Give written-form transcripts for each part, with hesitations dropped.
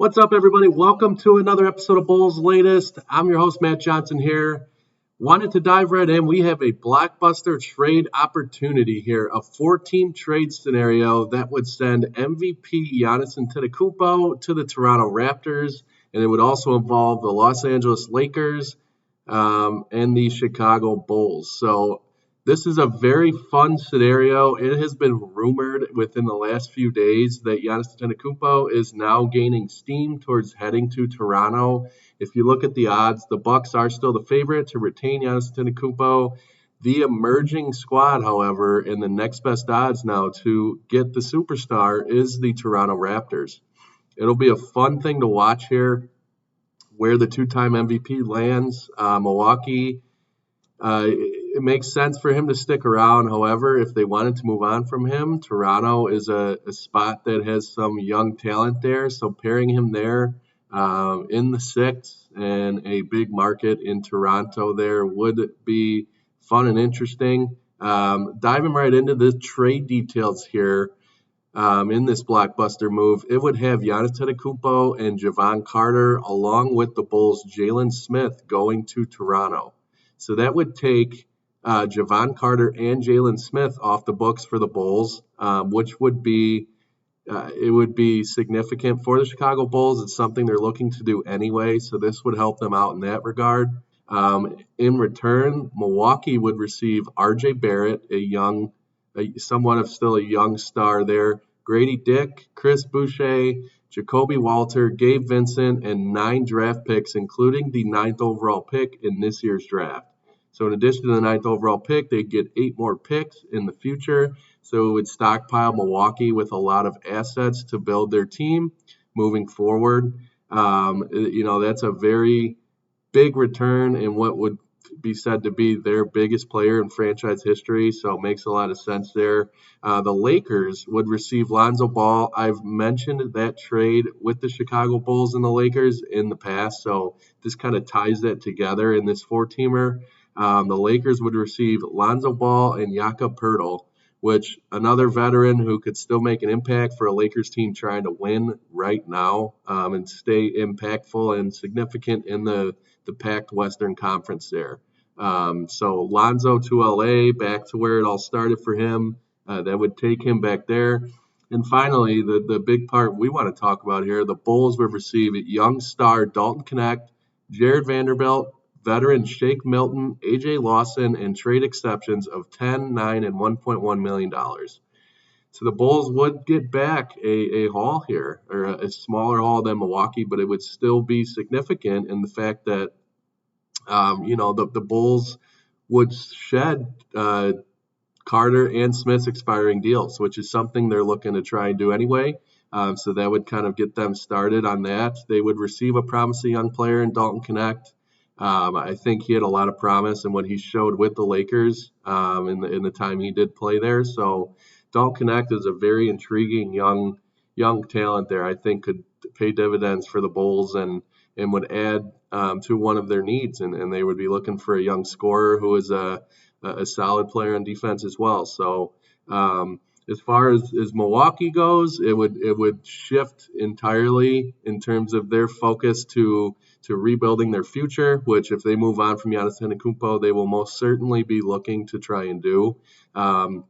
What's up, everybody? Welcome to another episode of Bulls Latest. I'm your host, Matt Johnson here. Wanted to dive right in. We have a blockbuster trade opportunity here, a four-team trade scenario that would send MVP Giannis Antetokounmpo to the Toronto Raptors, and it would also involve the Los Angeles Lakers and the Chicago Bulls. So this is a very fun scenario. It has been rumored within the last few days that Giannis Antetokounmpo is now gaining steam towards heading to Toronto. If you look at the odds, the Bucks are still the favorite to retain Giannis Antetokounmpo. The emerging squad, however, and the next best odds now to get the superstar is the Toronto Raptors. It'll be a fun thing to watch here where the two-time MVP lands. Milwaukee, it makes sense for him to stick around. However, if they wanted to move on from him, Toronto is a spot that has some young talent there. So pairing him there in the sixth and a big market in Toronto there would be fun and interesting. Diving right into the trade details here. In this blockbuster move, it would have Giannis Antetokounmpo and Javon Carter, along with the Bulls' Jalen Smith, going to Toronto. So that would take Javon Carter and Jalen Smith off the books for the Bulls, which would be it would be significant for the Chicago Bulls. It's something they're looking to do anyway, so this would help them out in that regard. In return, Milwaukee would receive R.J. Barrett, somewhat of still a young star there, Grady Dick, Chris Boucher, Jacoby Walter, Gabe Vincent, and 9 draft picks, including the 9th overall pick in this year's draft. So in addition to the 9th overall pick, they'd get 8 more picks in the future. So it would stockpile Milwaukee with a lot of assets to build their team moving forward. That's a very big return in what would be said to be their biggest player in franchise history, so it makes a lot of sense there. The Lakers would receive Lonzo Ball. I've mentioned that trade with the Chicago Bulls and the Lakers in the past, so this kind of ties that together in this four-teamer. The Lakers would receive Lonzo Ball and Jakob Poeltl, which another veteran who could still make an impact for a Lakers team trying to win right now and stay impactful and significant in the packed Western Conference there. So Lonzo to LA, back to where it all started for him. That would take him back there. And finally, the big part we want to talk about here, the Bulls would receive young star Dalton Knecht, Jared Vanderbilt, veteran Shake Milton, A.J. Lawson, and trade exceptions of $10, $9, and $1.1 million. So the Bulls would get back a haul here, or a smaller haul than Milwaukee, but it would still be significant in the fact that the Bulls would shed Carter and Smith's expiring deals, which is something they're looking to try and do anyway. So that would kind of get them started on that. They would receive a promising young player in Dalton Knecht. I think he had a lot of promise in what he showed with the Lakers in the time he did play there. So Dalton Knecht is a very intriguing young talent there. I think could pay dividends for the Bulls and would add to one of their needs. And they would be looking for a young scorer who is a solid player on defense as well. So as far as Milwaukee goes, it would shift entirely in terms of their focus to rebuilding their future, which if they move on from Giannis Antetokounmpo, they will most certainly be looking to try and do. And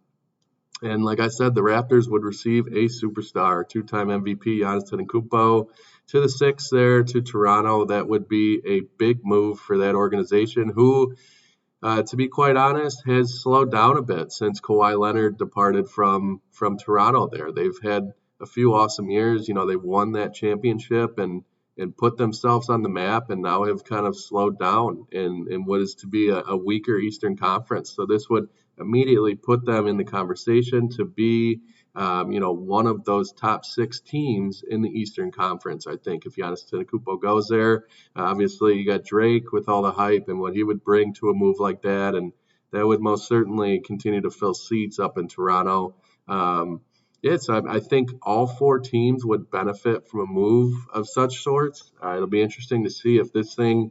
like I said, the Raptors would receive a superstar, two-time MVP Giannis Antetokounmpo to the sixth there to Toronto. That would be a big move for that organization who, to be quite honest, has slowed down a bit since Kawhi Leonard departed from Toronto there. They've had a few awesome years. They've won that championship and put themselves on the map and now have kind of slowed down in what is to be a weaker Eastern Conference. So this would immediately put them in the conversation to be, one of those top 6 teams in the Eastern Conference. I think if Giannis Antetokounmpo goes there, obviously you got Drake with all the hype and what he would bring to a move like that, and that would most certainly continue to fill seats up in Toronto. So I think all 4 teams would benefit from a move of such sorts. It'll be interesting to see if this thing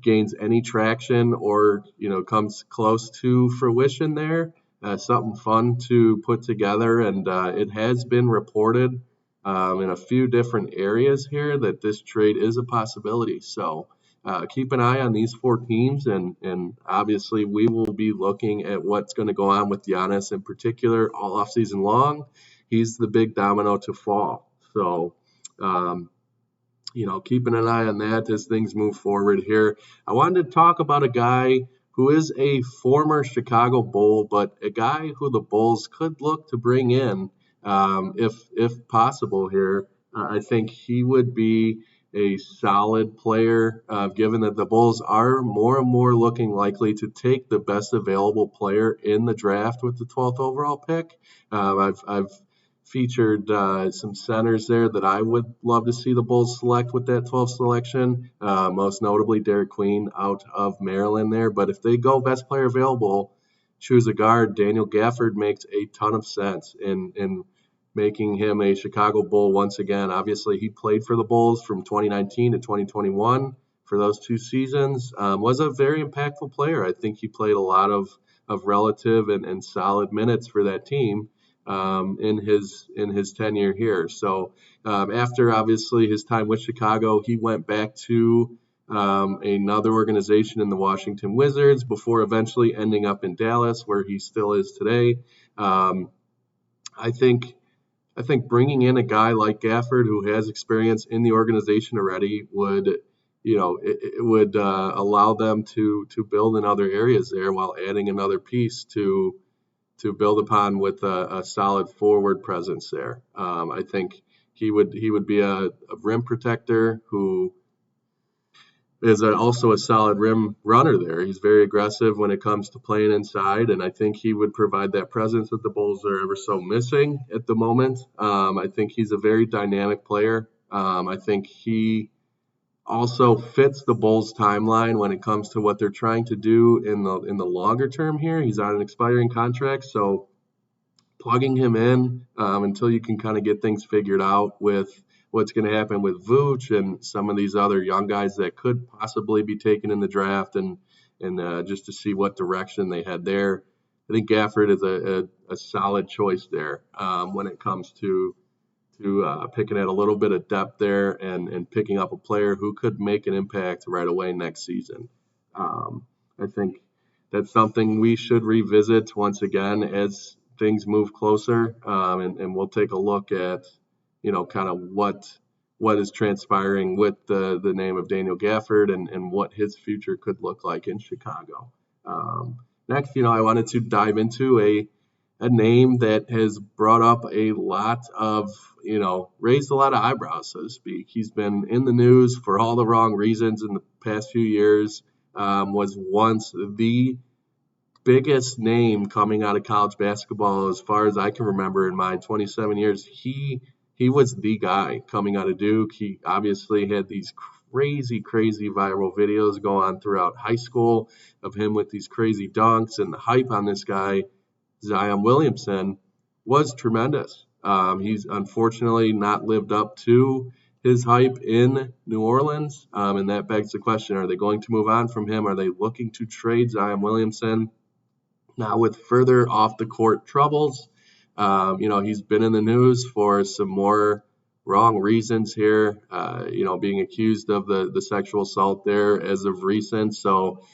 gains any traction or comes close to fruition there. Something fun to put together, and it has been reported in a few different areas here that this trade is a possibility. So keep an eye on these 4 teams, and obviously we will be looking at what's going to go on with Giannis in particular all offseason long. He's the big domino to fall. So, keeping an eye on that as things move forward here. I wanted to talk about a guy who is a former Chicago Bull, but a guy who the Bulls could look to bring in if possible here. I think he would be a solid player, given that the Bulls are more and more looking likely to take the best available player in the draft with the 12th overall pick. I've featured some centers there that I would love to see the Bulls select with that 12th selection, most notably Derek Queen out of Maryland there. But if they go best player available, choose a guard, Daniel Gafford makes a ton of sense in making him a Chicago Bull once again. Obviously, he played for the Bulls from 2019 to 2021 for those 2 seasons, was a very impactful player. I think he played a lot of relative and solid minutes for that team in his tenure here. So after obviously his time with Chicago, he went back to another organization in the Washington Wizards before eventually ending up in Dallas, where he still is today. I think bringing in a guy like Gafford, who has experience in the organization already, would it would allow them to build in other areas there while adding another piece to build upon with a solid forward presence there. I think he would be a rim protector who is also a solid rim runner there. He's very aggressive when it comes to playing inside, and I think he would provide that presence that the Bulls are ever so missing at the moment. I think he's a very dynamic player. I think he also fits the Bulls' timeline when it comes to what they're trying to do in the longer term here. He's on an expiring contract, so plugging him in until you can kind of get things figured out with what's going to happen with Vooch and some of these other young guys that could possibly be taken in the draft, and just to see what direction they had there. I think Gafford is a solid choice there when it comes to picking at a little bit of depth there and picking up a player who could make an impact right away next season. I think that's something we should revisit once again as things move closer, and we'll take a look at kind of what is transpiring with the name of Daniel Gafford and what his future could look like in Chicago. Next, I wanted to dive into a name that has brought up a lot of, raised a lot of eyebrows, so to speak. He's been in the news for all the wrong reasons in the past few years, was once the biggest name coming out of college basketball as far as I can remember in my 27 years. He was the guy coming out of Duke. He obviously had these crazy viral videos go on throughout high school of him with these crazy dunks, and the hype on this guy, Zion Williamson, was tremendous. He's unfortunately not lived up to his hype in New Orleans, and that begs the question, are they going to move on from him? Are they looking to trade Zion Williamson? Now, with further off-the-court troubles, he's been in the news for some more wrong reasons here, being accused of the sexual assault there as of recent. So,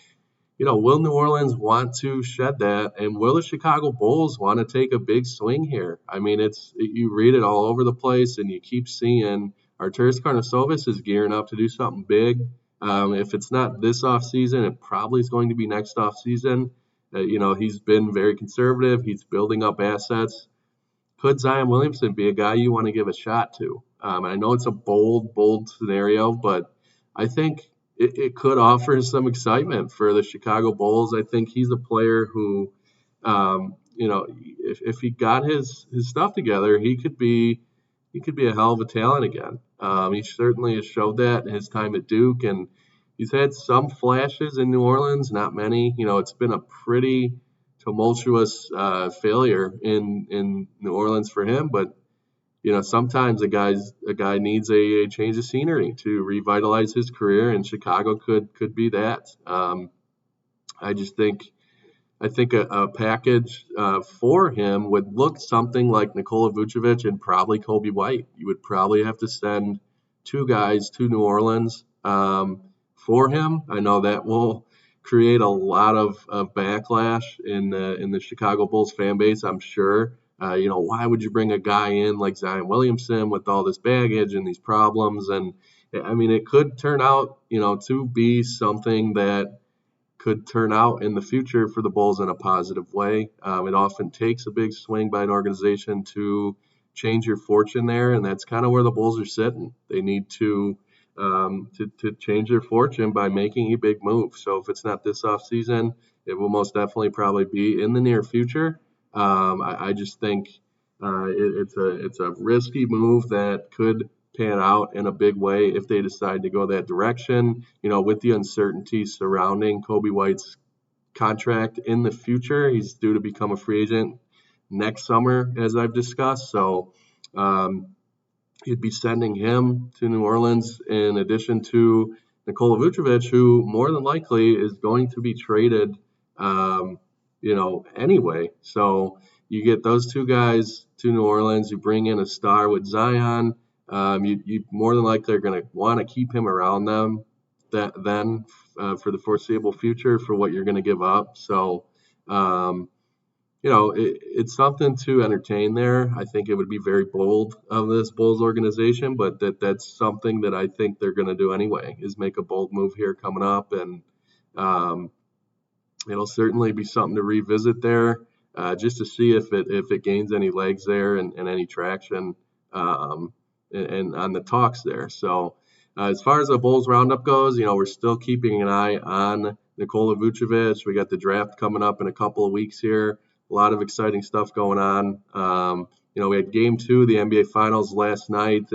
will New Orleans want to shed that? And will the Chicago Bulls want to take a big swing here? I mean, you read it all over the place, and you keep seeing Arturas Karnisovas is gearing up to do something big. If it's not this offseason, it probably is going to be next offseason. He's been very conservative. He's building up assets. Could Zion Williamson be a guy you want to give a shot to? I know it's a bold scenario, but I think it could offer some excitement for the Chicago Bulls. I think he's a player who, if he got his stuff together, he could be a hell of a talent again. He certainly has showed that in his time at Duke, and he's had some flashes in New Orleans, not many. It's been a pretty tumultuous failure in New Orleans for him, but sometimes a guy needs a change of scenery to revitalize his career, and Chicago could be that. I just think I think a package for him would look something like Nikola Vucevic and probably Kobe White. You would probably have to send two guys to New Orleans for him. I know that will create a lot of backlash in the Chicago Bulls fan base, I'm sure. Why would you bring a guy in like Zion Williamson with all this baggage and these problems? And I mean, it could turn out, to be something that could turn out in the future for the Bulls in a positive way. It often takes a big swing by an organization to change your fortune there, and that's kind of where the Bulls are sitting. They need to change their fortune by making a big move. So if it's not this offseason, it will most definitely probably be in the near future. I just think it's a risky move that could pan out in a big way if they decide to go that direction. With the uncertainty surrounding Kobe White's contract in the future, he's due to become a free agent next summer, as I've discussed. So you'd be sending him to New Orleans in addition to Nikola Vucevic, who more than likely is going to be traded, anyway. So you get those two guys to New Orleans. You bring in a star with Zion. You more than likely are going to want to keep him around them for the foreseeable future for what you're going to give up. So, it's something to entertain there. I think it would be very bold of this Bulls organization, but that's something that I think they're going to do anyway, is make a bold move here coming up. And it'll certainly be something to revisit there, just to see if it gains any legs there and any traction and on the talks there. So as far as the Bulls roundup goes, we're still keeping an eye on Nikola Vucevic. We got the draft coming up in a couple of weeks here. A lot of exciting stuff going on. We had Game 2 of the NBA Finals last night,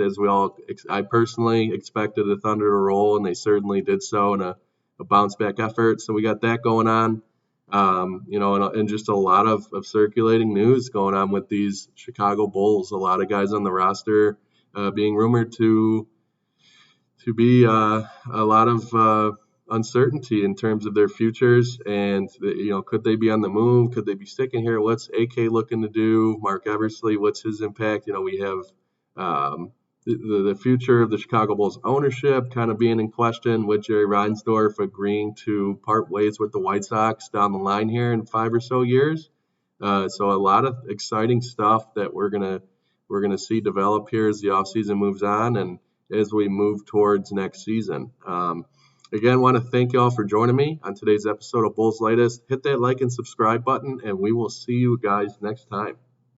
I personally expected the Thunder to roll, and they certainly did so in a bounce back effort. So we got that going on. And just a lot of circulating news going on with these Chicago Bulls. A lot of guys on the roster being rumored to be a lot of uncertainty in terms of their futures, and could they be on the move? Could they be sticking here? What's AK looking to do? Mark Eversley, what's his impact? We have the future of the Chicago Bulls ownership kind of being in question, with Jerry Reinsdorf agreeing to part ways with the White Sox down the line here in 5 or so years. So a lot of exciting stuff that we're gonna see develop here as the offseason moves on and as we move towards next season. Again, want to thank you all for joining me on today's episode of Bulls Latest. Hit that like and subscribe button, and we will see you guys next time.